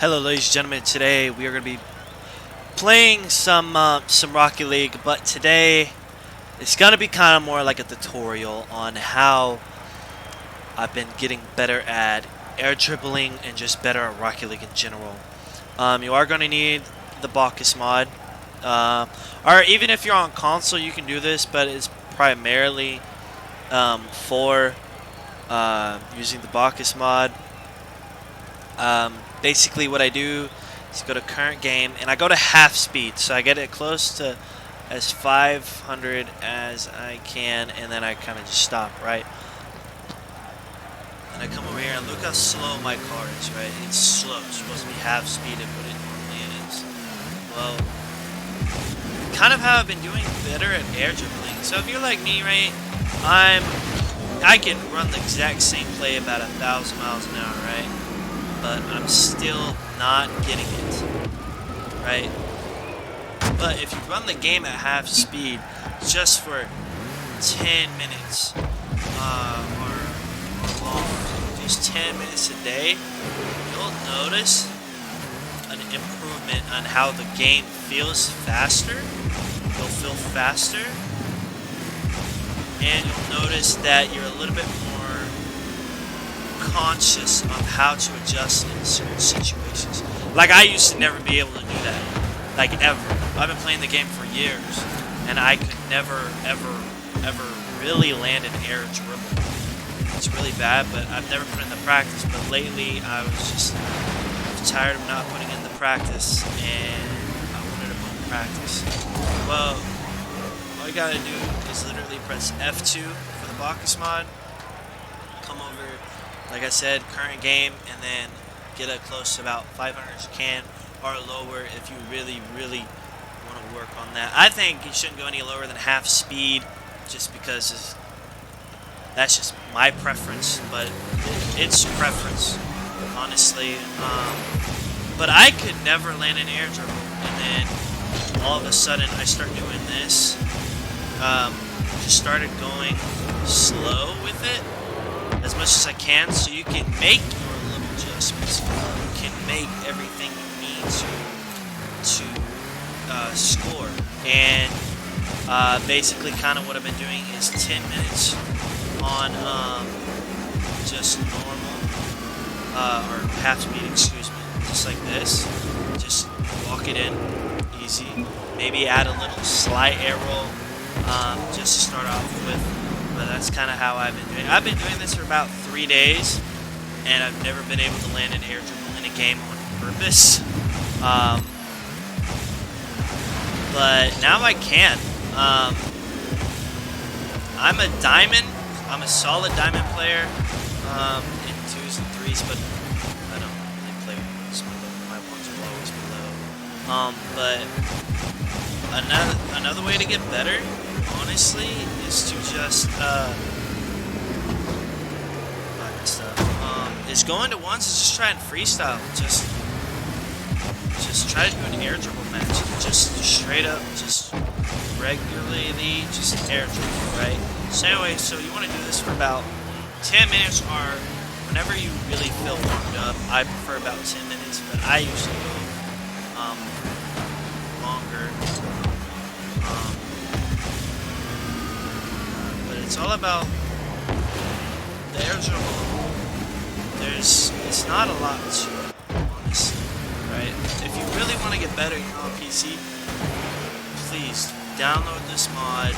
Hello, ladies and gentlemen. Today we are going to be playing some Rocket League, but today it's going to be kind of more like a tutorial on how I've been getting better at air dribbling and just better at Rocket League in general. You are going to need the Bacchus mod, or even if you're on console, you can do this, but it's primarily for using the Bacchus mod. Basically what I do is go to current game and I go to half speed, so I get it close to as 500 as I can, and then I kind of just stop, right? And I come over here and look how slow my car is, right? It's slow. It's supposed to be half speed of what it normally is. Well, kind of how I've been doing better at air dribbling. So if you're like me, right, I can run the exact same play about 1,000 miles an hour, right? But I'm still not getting it, right? But if you run the game at half speed just for 10 minutes or longer, just 10 minutes a day, you'll notice an improvement on how the game feels faster. You'll feel faster, and you'll notice that you're a little bit more conscious of how to adjust in certain situations. Like, I used to never be able to do that, like, ever. I've been playing the game for years, and I could never, ever really land an air dribble. It's really bad, but I've never put in the practice. But lately, I was just tired of not putting in the practice, and I wanted to put in practice. Well, all you gotta do is literally press F2 for the Bacchus mod, come over, like I said, current game, and then get it close to about 500 as you can, or lower if you really want to work on that. I think you shouldn't go any lower than half speed, just because that's just my preference, but it's preference, honestly. But I could never land an air dribble, and then all of a sudden I start doing this. Just started going slow with it as much as I can, so you can make your little adjustments. You can make everything you need to score. And basically, kind of what I've been doing is 10 minutes on just normal or half speed, excuse me, just like this. Just walk it in easy. Maybe add a little slight air roll just to start off with. But that's kind of how I've been doing it. I've been doing this for about 3 days, and I've never been able to land an air dribble in a game on purpose. But now I can. I'm a diamond. I'm a solid diamond player in 2s and 3s, but I don't really play with some of them. My ones are always below. But another way to get better, honestly, is to just is go into ones and just try and freestyle. Just try to do an air dribble match. Just straight up, just regularly, just air dribble, right? So anyway, so you want to do this for about 10 minutes, or whenever you really feel warmed up. I prefer about 10 minutes, but I usually go longer. It's all about the air dribble. It's not a lot to it, honestly, right? If you really want to get better, you're on PC, please download this mod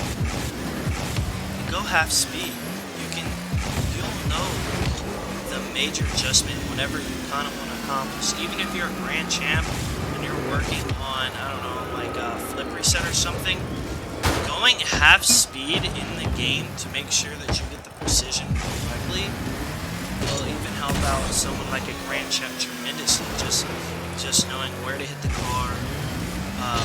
and go half speed. You'll know the major adjustment whenever you kind of want to accomplish. Even if you're a grand champ and you're working on, I don't know, like a flip reset or something, going half speed in the game to make sure that you get the precision correctly will even help out someone like a grand champ tremendously. Just knowing where to hit the car,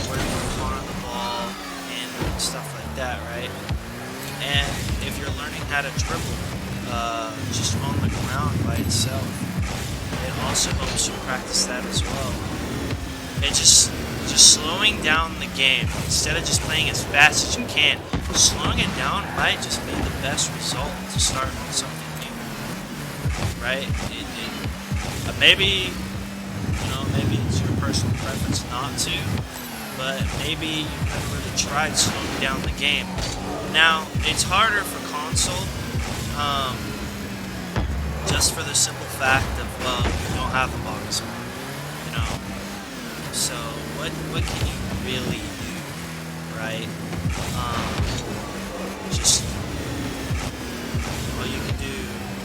where to put the car on the ball, and stuff like that, right? And if you're learning how to dribble just on the ground by itself, it also helps you practice that as well. It just slowing down the game instead of just playing as fast as you can. Slowing it down might just be the best result to start with something new, right? Maybe You know, maybe it's your personal preference not to, but maybe you've never really tried slowing down the game. Now, it's harder for console, just for the simple fact of, well, you don't have the box, you know. So, what can you really do, right? Just all you can do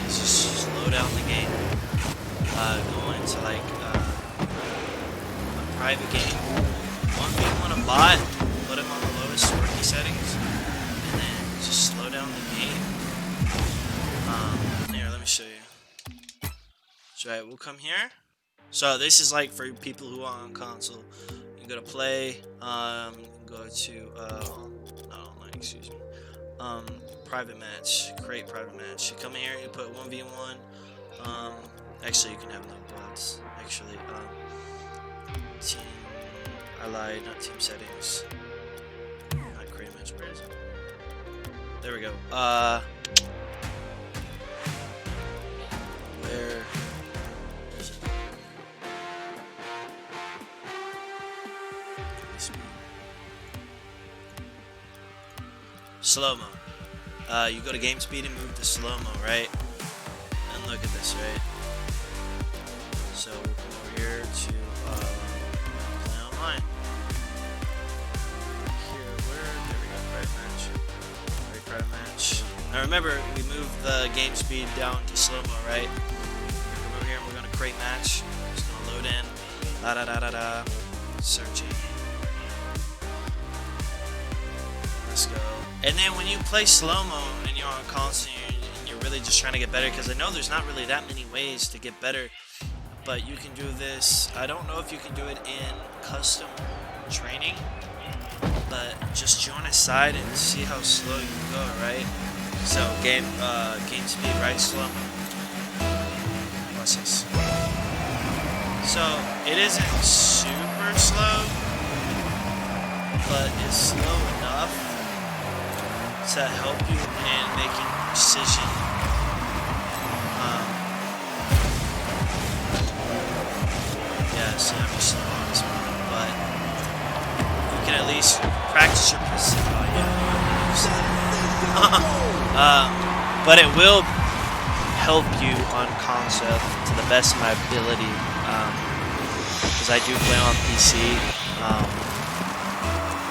is just slow down the game. Go into like a private game, 1v1 a bot, put him on the lowest rookie settings, and then just slow down the game. Here, let me show you. So, right, we'll come here. So this is like for people who are on console. You can go to play, go to excuse me. Private match, create private match. You come here, you put 1v1. Actually you can have no bots. Actually, team, I lied, not team settings. Not create match, where is it? There we go. Where is it? Slow-mo. You go to game speed and move to slow-mo, right? And look at this, right? So we'll come over here to play online. Here, there we go, private match. Great private match. Now remember, we moved the game speed down to slow-mo, right? Come over here and we're gonna create match. It's gonna load in. Da-da-da-da-da. Searching. Let's go. And then when you play slow-mo and you're on console and you're really just trying to get better, because I know there's not really that many ways to get better, but you can do this. I don't know if you can do it in custom training, but just join a side and see how slow you can go, right? So game speed, right? Slow-mo. Watch this. So it isn't super slow, but it's slow enough to help you in making precision. Yeah, so I'm just slow on this one, but you can at least practice your precision. But it will help you on console to the best of my ability, because I do play on PC.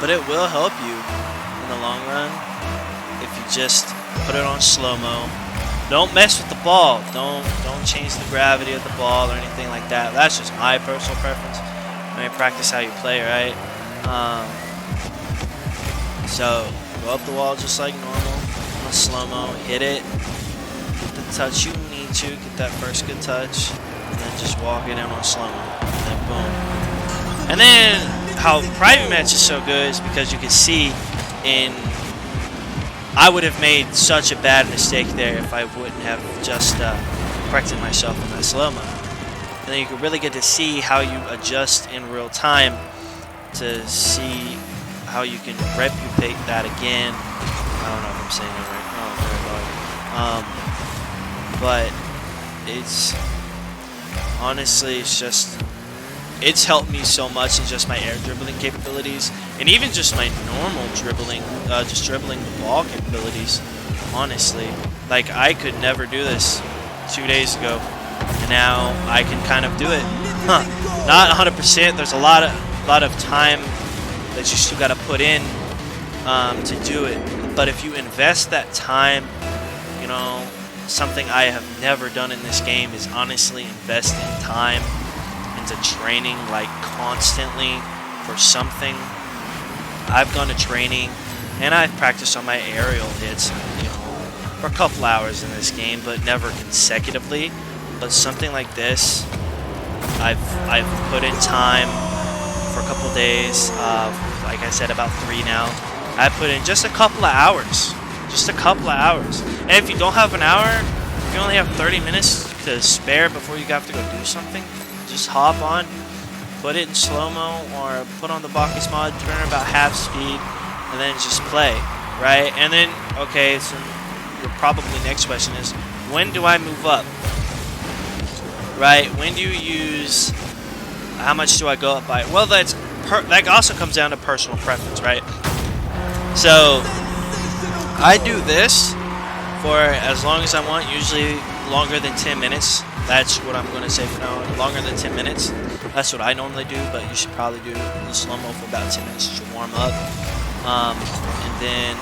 But it will help you in the long run. If you just put it on slow-mo, don't mess with the ball. Don't change the gravity of the ball or anything like that. That's just my personal preference. I mean, practice how you play, right? So go up the wall just like normal on slow-mo. Hit it. Get the touch you need to. Get that first good touch, and then just walk it in on slow-mo. And then boom. And then how private match is so good is because you can see in. I would have made such a bad mistake there if I wouldn't have just corrected myself in that slow-mo. And then you can really get to see how you adjust in real time to see how you can replicate that again. I don't know if I'm saying that right. Oh, very low. But it's honestly, it's helped me so much in just my air dribbling capabilities, and even just my normal dribbling, just dribbling the ball capabilities, honestly. Like, I could never do this 2 days ago, and now I can kind of do it. Not 100%, there's a lot of time that you still got to put in to do it. But if you invest that time, you know, something I have never done in this game is honestly invest in time into training, like constantly for something. I've gone to training and I've practiced on my aerial hits, you know, for a couple hours in this game, but never consecutively. But something like this, I've put in time for a couple days. Like I said, about 3 now. I put in just a couple of hours. Just a couple of hours. And if you don't have an hour, if you only have 30 minutes to spare before you have to go do something, just hop on, put it in slow-mo, or put on the Bacchus mod, turn it about half speed, and then just play, right? And then, okay, so your probably next question is, when do I move up? Right? When do you use How much do I go up by? Well, that also comes down to personal preference, right? So I do this for as long as I want, usually longer than 10 minutes. That's what I'm going to say for now. Longer than 10 minutes. That's what I normally do, but you should probably do the slow-mo for about 10 minutes to warm up. And then,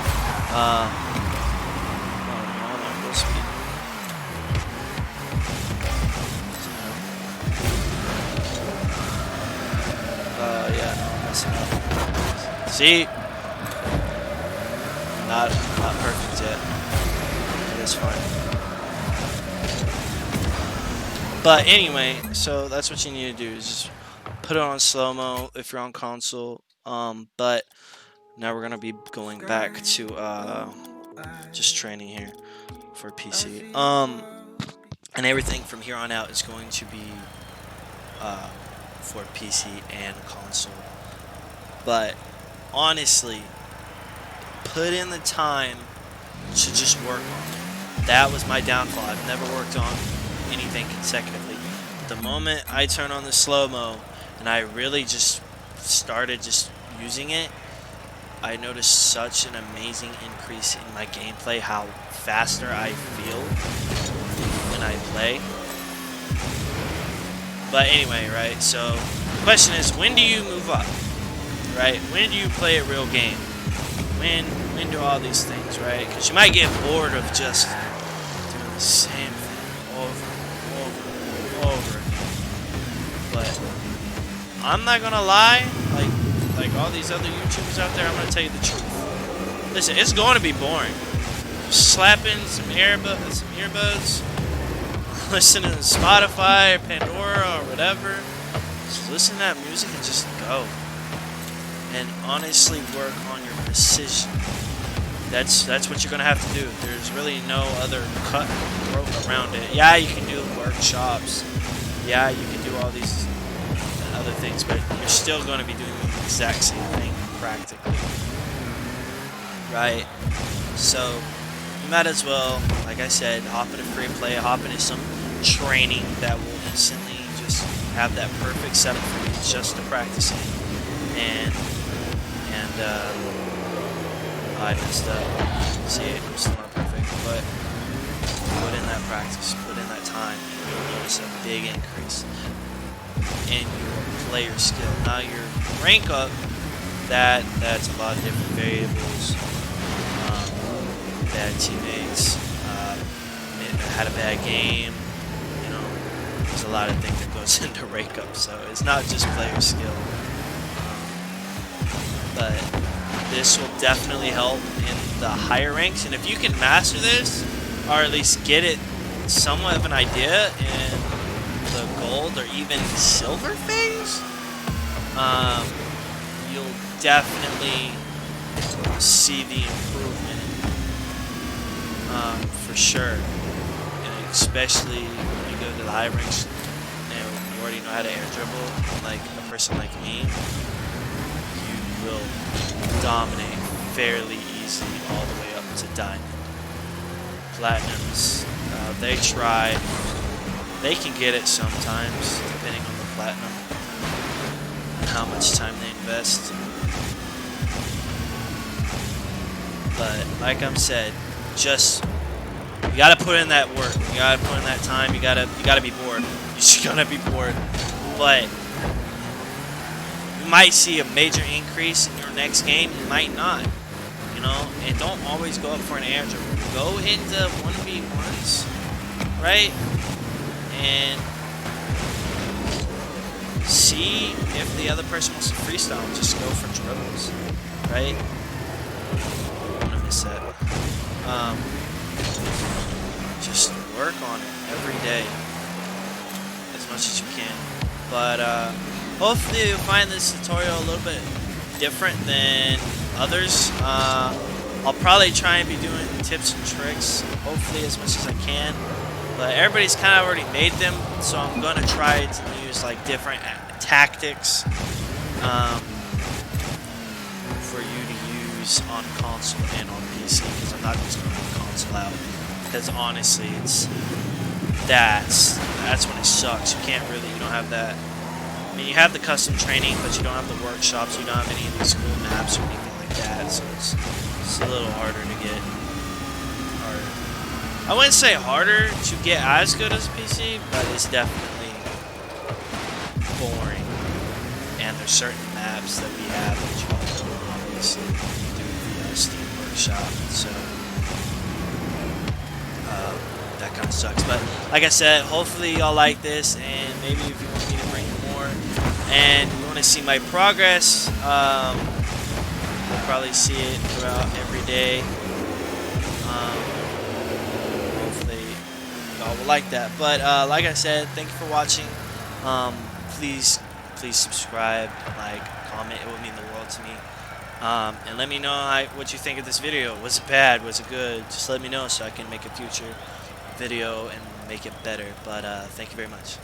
yeah, no, I'm messing up. See? Not perfect yet. It is fine. But anyway, so that's what you need to do is just put it on slow-mo if you're on console. But now we're gonna be going back to just training here for PC. And everything from here on out is going to be for PC and console. But honestly, put in the time to just work on it. That was my downfall. I've never worked on anything consecutively. The moment I turn on the slow-mo and I really just started just using it, I noticed such an amazing increase in my gameplay, how faster I feel when I play. But anyway, right, so the question is, when do you move up? Right? When do you play a real game? When do all these things, right? Because you might get bored of just doing the same thing over and over again. But I'm not gonna lie, like all these other YouTubers out there, I'm gonna tell you the truth. Listen, it's going to be boring. Just slapping some earbuds, listening to Spotify or Pandora or whatever. Just listen to that music and just go. And honestly work on your precision. That's what you're gonna have to do. There's really no other cut around it. Yeah, you can do workshops. Yeah, you can do all these other things, but you're still gonna be doing the exact same thing practically. Right? So you might as well, like I said, hop into free play, hop into some training that will instantly just have that perfect setup for you just to practice it. And I messed up. See, I'm still not perfect, but put in that practice, put in that time, and you'll notice a big increase in your player skill. Now your rank up, that's a lot of different variables. Bad teammates, had a bad game, you know, there's a lot of things that goes into rank up, so it's not just player skill. But this will definitely help in the higher ranks, and if you can master this, or at least get it somewhat of an idea in the gold or even silver phase, you'll definitely see the improvement, for sure. And especially when you go to the high ranks, you already know how to air dribble, like a person like me, will dominate fairly easily all the way up to diamond. Platinums, they try. They can get it sometimes, depending on the platinum and how much time they invest. But like I said, just you gotta put in that work. You gotta put in that time. You gotta be bored. You're just gonna be bored, but you might see a major increase in your next game. You might not, you know. And don't always go up for an air dribble. Go into 1v1s, right? And see if the other person wants to freestyle. Just go for dribbles, right? I'm gonna miss that. Just work on it every day as much as you can. But hopefully you'll find this tutorial a little bit different than others. I'll probably try and be doing tips and tricks, hopefully as much as I can. But everybody's kind of already made them, so I'm going to try to use like different tactics for you to use on console and on PC, because I'm not just going to put console out. Because honestly, that's when it sucks. You don't have that I mean, you have the custom training, but you don't have the workshops. You don't have any of these cool maps or anything like that. So it's a little harder to get. I wouldn't say harder to get as good as a PC, but it's definitely boring. And there's certain maps that we have that you can do, obviously, through the Steam Workshop. So that kind of sucks. But like I said, hopefully y'all like this, and maybe if you want me to bring more, and you want to see my progress, you'll probably see it throughout every day. Hopefully y'all will like that. But like I said, thank you for watching. Please subscribe, like, comment. It would mean the world to me. And let me know what you think of this video. Was it bad? Was it good? Just let me know so I can make a future video and make it better. But thank you very much.